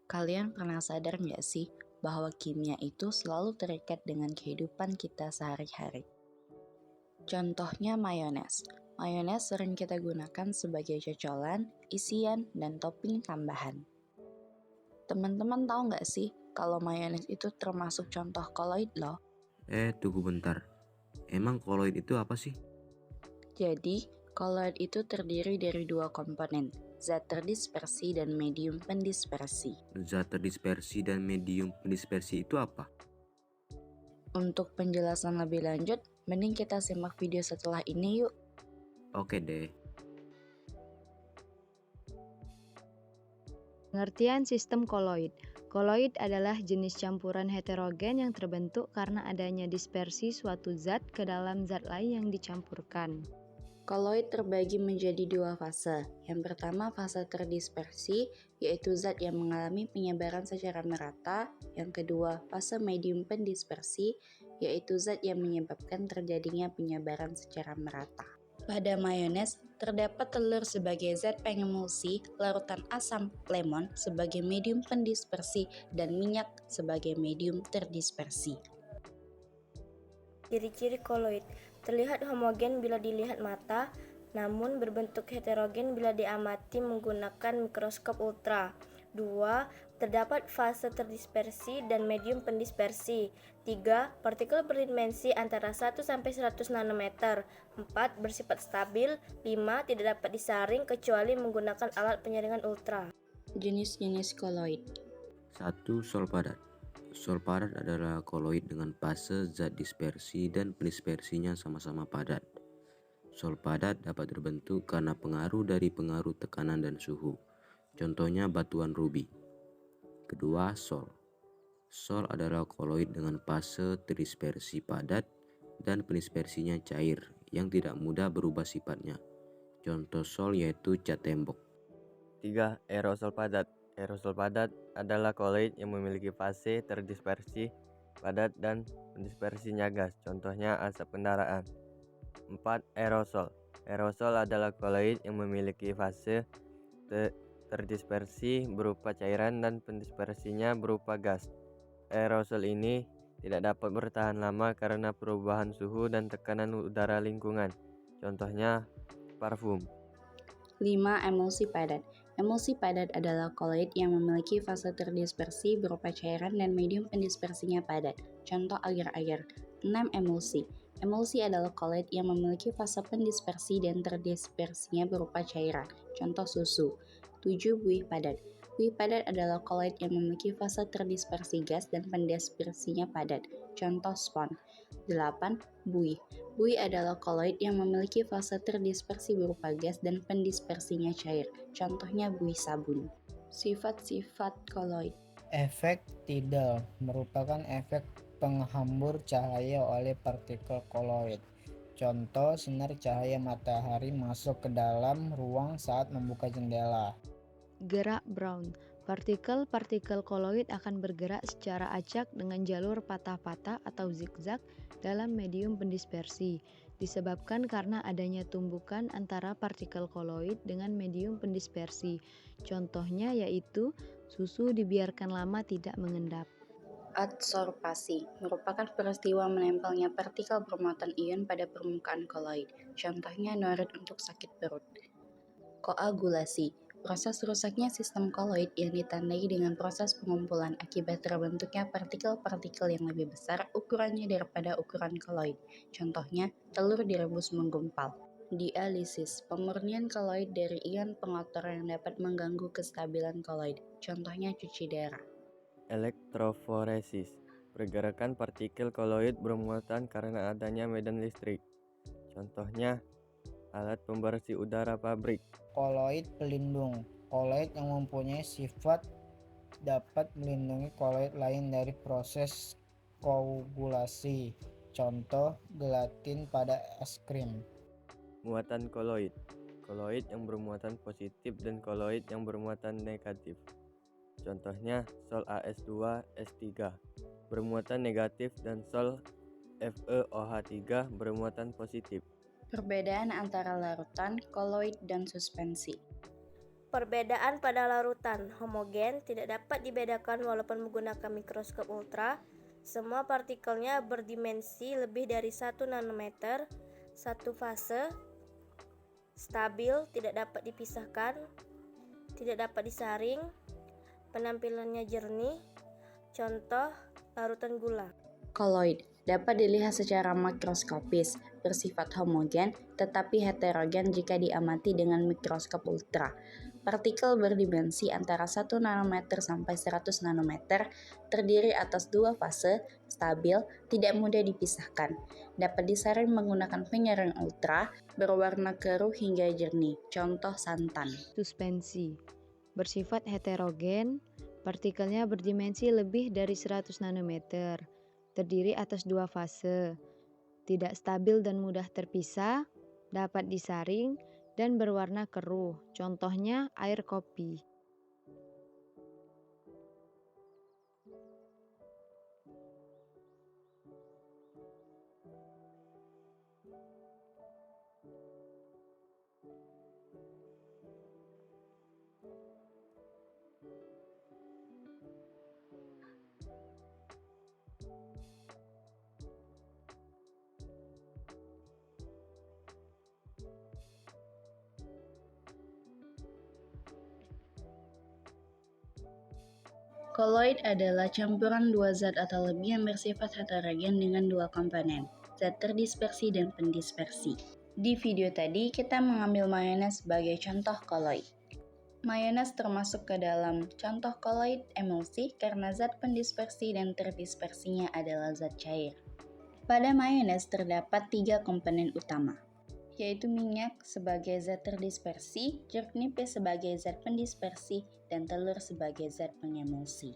Kalian pernah sadar nggak sih bahwa kimia itu selalu terikat dengan kehidupan kita sehari-hari? Contohnya mayones. Mayones sering kita gunakan sebagai cocolan, isian, dan topping tambahan. Teman-teman tahu nggak sih kalau mayones itu termasuk contoh koloid loh? Tunggu bentar. Emang koloid itu apa sih? Jadi, koloid itu terdiri dari dua komponen, zat terdispersi dan medium pendispersi. Zat terdispersi dan medium pendispersi itu apa? Untuk penjelasan lebih lanjut, mending kita simak video setelah ini yuk. Oke deh. Pengertian sistem koloid. Koloid adalah jenis campuran heterogen yang terbentuk karena adanya dispersi suatu zat ke dalam zat lain yang dicampurkan. Koloid terbagi menjadi dua fase. Yang pertama fase terdispersi, yaitu zat yang mengalami penyebaran secara merata. Yang kedua fase medium pendispersi, yaitu zat yang menyebabkan terjadinya penyebaran secara merata. Pada mayones, terdapat telur sebagai zat pengemulsi, larutan asam lemon sebagai medium pendispersi, dan minyak sebagai medium terdispersi. Ciri-ciri koloid terlihat homogen bila dilihat mata, namun berbentuk heterogen bila diamati menggunakan mikroskop ultra. 2. Terdapat fase terdispersi dan medium pendispersi. 3. Partikel berdimensi antara 1-100 nanometer. 4. Bersifat stabil. 5. Tidak dapat disaring kecuali menggunakan alat penyaringan ultra. Jenis-jenis koloid. 1. Sol padat. Sol padat adalah koloid dengan fase zat dispersi dan pendispersinya sama-sama padat. Sol padat dapat terbentuk karena pengaruh dari pengaruh tekanan dan suhu. Contohnya batuan rubi. Kedua, sol. Sol adalah koloid dengan fase terdispersi padat dan pendispersinya cair yang tidak mudah berubah sifatnya. Contoh sol yaitu cat tembok. 3. Aerosol padat. Aerosol padat adalah koloid yang memiliki fase terdispersi padat dan pendispersinya gas. Contohnya asap kendaraan. 4. Aerosol. Aerosol adalah koloid yang memiliki fase terdispersi berupa cairan dan pendispersinya berupa gas. Aerosol ini tidak dapat bertahan lama karena perubahan suhu dan tekanan udara lingkungan. Contohnya parfum. 5. Emulsi padat. Emulsi padat adalah koloid yang memiliki fase terdispersi berupa cairan dan medium pendispersinya padat. Contoh air-air. 6. Emulsi. Emulsi adalah koloid yang memiliki fase pendispersi dan terdispersinya berupa cairan. Contoh susu. 7. Buih padat. Buih padat adalah koloid yang memiliki fase terdispersi gas dan pendispersinya padat. Contoh spon. 8. Buih. Buih adalah koloid yang memiliki fase terdispersi berupa gas dan pendispersinya cair. Contohnya buih sabun. Sifat-sifat koloid. Efek Tidal merupakan efek penghambur cahaya oleh partikel koloid. Contoh, sinar cahaya matahari masuk ke dalam ruang saat membuka jendela. Gerak Brown. Partikel-partikel koloid akan bergerak secara acak dengan jalur patah-patah atau zigzag dalam medium pendispersi, disebabkan karena adanya tumbukan antara partikel koloid dengan medium pendispersi. Contohnya yaitu susu dibiarkan lama tidak mengendap. Adsorpsi merupakan peristiwa menempelnya partikel bermuatan ion pada permukaan koloid. Contohnya norit untuk sakit perut. Koagulasi, proses rusaknya sistem koloid yang ditandai dengan proses pengumpulan akibat terbentuknya partikel-partikel yang lebih besar ukurannya daripada ukuran koloid. Contohnya, telur direbus menggumpal. Dialisis, pemurnian koloid dari ion pengotor yang dapat mengganggu kestabilan koloid. Contohnya cuci darah. Elektroforesis, pergerakan partikel koloid bermuatan karena adanya medan listrik. Contohnya alat pembersih udara pabrik. Koloid pelindung. Koloid yang mempunyai sifat dapat melindungi koloid lain dari proses koagulasi. Contoh, gelatin pada es krim. Muatan koloid. Koloid yang bermuatan positif dan koloid yang bermuatan negatif. Contohnya sol AS2S3 bermuatan negatif dan sol FeOH3 bermuatan positif. Perbedaan antara larutan, koloid, dan suspensi. Perbedaan pada larutan homogen tidak dapat dibedakan walaupun menggunakan mikroskop ultra. Semua partikelnya berdimensi lebih dari 1 nanometer. Satu fase, stabil, tidak dapat dipisahkan, tidak dapat disaring, penampilannya jernih. Contoh, larutan gula. Koloid dapat dilihat secara makroskopis, bersifat homogen tetapi heterogen jika diamati dengan mikroskop ultra. Partikel berdimensi antara 1 nanometer sampai 100 nanometer, terdiri atas 2 fase, stabil, tidak mudah dipisahkan. Dapat disaring menggunakan penyaring ultra, berwarna keruh hingga jernih. Contoh santan. Suspensi bersifat heterogen, partikelnya berdimensi lebih dari 100 nanometer, terdiri atas 2 fase, tidak stabil dan mudah terpisah, dapat disaring, dan berwarna keruh. Contohnya air kopi. Koloid adalah campuran dua zat atau lebih yang bersifat heterogen dengan dua komponen, zat terdispersi dan pendispersi. Di video tadi, kita mengambil mayones sebagai contoh koloid. Mayones termasuk ke dalam contoh koloid emulsi karena zat pendispersi dan terdispersinya adalah zat cair. Pada mayones terdapat 3 komponen utama, yaitu minyak sebagai zat terdispersi, jeruk nipis sebagai zat pendispersi, dan telur sebagai zat pengemulsi.